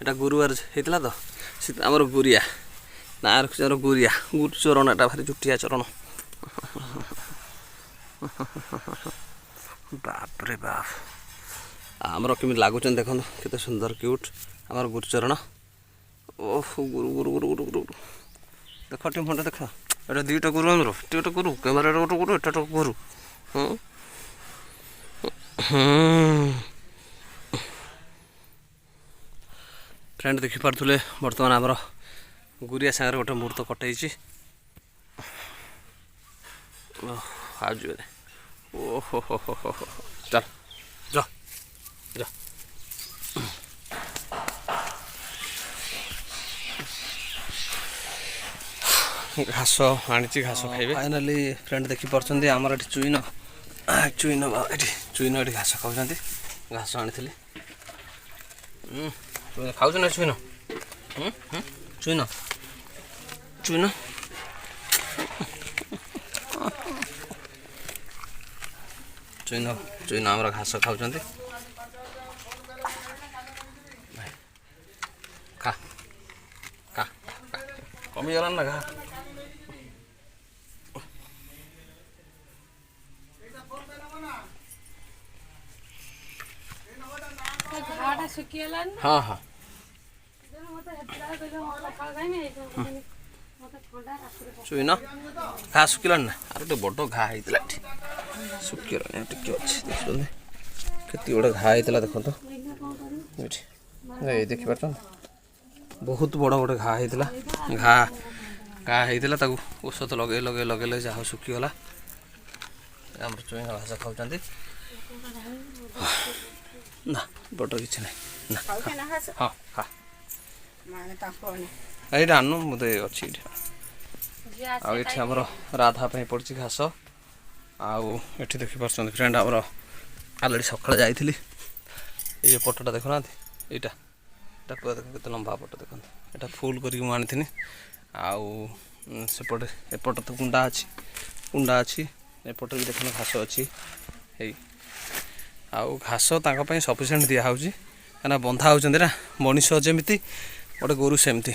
এটা গুরুবার ହେଇଥିଲା ତ ଆମର ଗୁରିଆ ନା ରଖୁଛି ଆମର ଗୁରିଆ ଗୁରୁ ଚରଣ ଏଟା ଭାରି ଚୁଟିଆ ଚରଣ ବାପରେ ବାପ ଆମର କେମିତି ଲାଗୁଛନ୍ତି ଦେଖନ୍ତୁ କେତେ ସୁନ୍ଦର କ୍ୟୁଟ୍ ଆମର ଗୁରୁଚରଣ ଓହୋ ଗୁରୁ ଗୁରୁ ଗୁରୁ ଗୁରୁ ଗୁରୁ ଦେଖ ଟିକେ ଫୋନଟା ଦେଖ ଏଇଟା ଦୁଇଟା ଗୁରୁ ଆମର ଏଠି ଗୋଟେ ଗୁରୁ କ୍ୟାମେରାରେ ଗୋଟେ ଗୁରୁ ଏଟା ଗୋଟେ ଗୁରୁ फ्रेंड देखिपे बर्तमान आमर गुरिया सागर गोटे मुहूर्त कटई आज ओहो हो चल जा जा घास आनी घास खाइबे फाइनाली फ्रेंड देखिपे आमर ये चुईन चुईन चुईन ये घास खाऊँ घास आनी खाऊ ना चुईन चुईन चुईन चुईन चुईन आमर घास खाऊँ खा खा कमीगला ना घा हाँ हाँ चुईन घा शुखिला ना आर गोटे बड़ घा होता शुखिला टे अच्छे देखते गोटे घा होता देखो ये देखिपार बहुत बड़ गोटे घा होता घा घा होता औषध लगे लगे लगे जहाँ शुखिगला आम चुईन घास खाऊँ ना बटर किसी ना हाँ हाँ ये आनु मुझे अच्छी आठ आमर राधा पड़ी घास आठी देखिपार फ्रेंड आमर अलरेडी सकाल जाइली ये पटटा देखुना यहाँ पूरा देख के लंबा पट देखते यहाँ फुल करके आनी आउपटे एपट तो कुंडा अच्छी एपटे भी देखना घास अच्छी आउ घास तांपाई सफिसीयंट दिखाऊँगी क्या बंधा होती ना मनीष जमी गोटे गोरु सेमती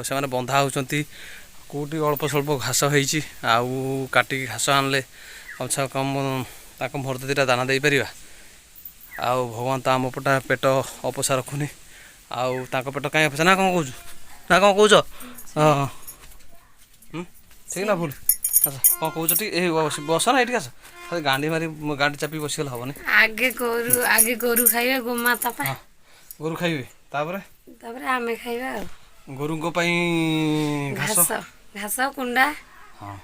से बंधा होती कौटी अल्प स्वल्प घास होती काटिक घास आनले कम से कम भरत दुटा दाना दे पार आउ भगवान तो आम पटा पेट अपसा रखुनी आउ पेट कहीं अपसा ना कौन कौच ना कौन कौच हाँ ठीक ना भूल अच्छा कौन कौच ठीक बस ना ये आस गांडी मारी गांडी चापी बसीगला हेनी आगे गोरु खाइबे गोमाता पा गोरु खाइबे तापर आमे खाइबा गोरु घास घास कुंडा हाँ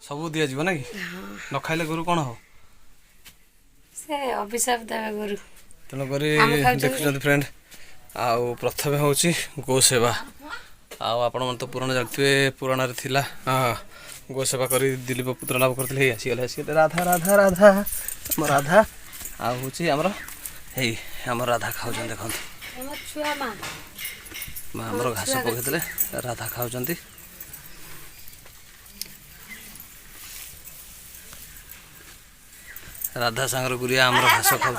सब दिया जीव ना कि न खाइले गोरु कौन हो से अभिशाप देवे गोरु तेणुक देखुं फ्रेंड आउ प्रथम हूँ गो सेवा आपण मन तो पुराण जानते पुराण थिला गो सेवा कर दिलीप पुत्र लाभ करते आसीगले आसीगले राधा राधा राधा आम राधा आमर आम राधा खाऊँ देखते आमर घास पकड़े राधा खाऊँ राधा सांगर गुरिया आमर घास खाऊँ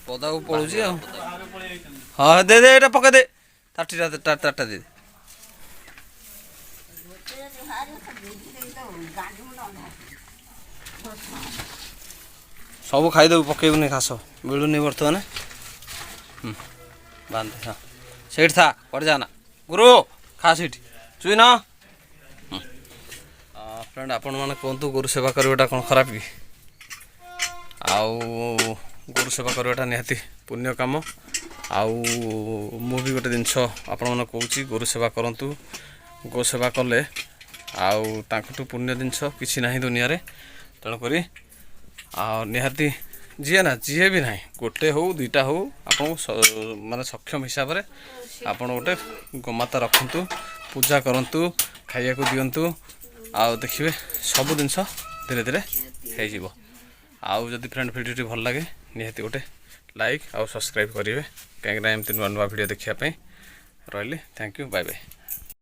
पदा को पड़ू हाँ दे दे ये पकड़ दे टाटा दे सब खाईदेव पकईबुनि घास मिलूनी बर्तमान बांधे हाँ सेठ था पड़ जाना गुरु खा सीट चुई ना फ्रेंड आपण मैंने कहतु गोरु सेवा करवाटा कौन खराब कि आउ गोरु सेवा करवाटा निहाती पुण्य काम आउ मु भी गोटे जिनस आपण मैंने कहूँ गोरु सेवा करंतु गो सेवा कले आउ तांकटू पुण्य जिनस किसी ना दुनिया रे तेणुक निहाती जी ना जी भी ना गोटे हो दुईटा हो आपको माने सक्षम हिसाब से आपड़ गोटे गोमाता रखु पूजा करूँ खाइया को दिंतु आउ देखिए सब जिनस धीरे धीरे हो आउ जदि फ्रेंड वीडियो भल लगे निहाती गोटे लाइक आउ सब्सक्राइब करेंगे कहीं एमती नुआ नुआ वीडियो देखापी रही थैंक यू बाय बाय।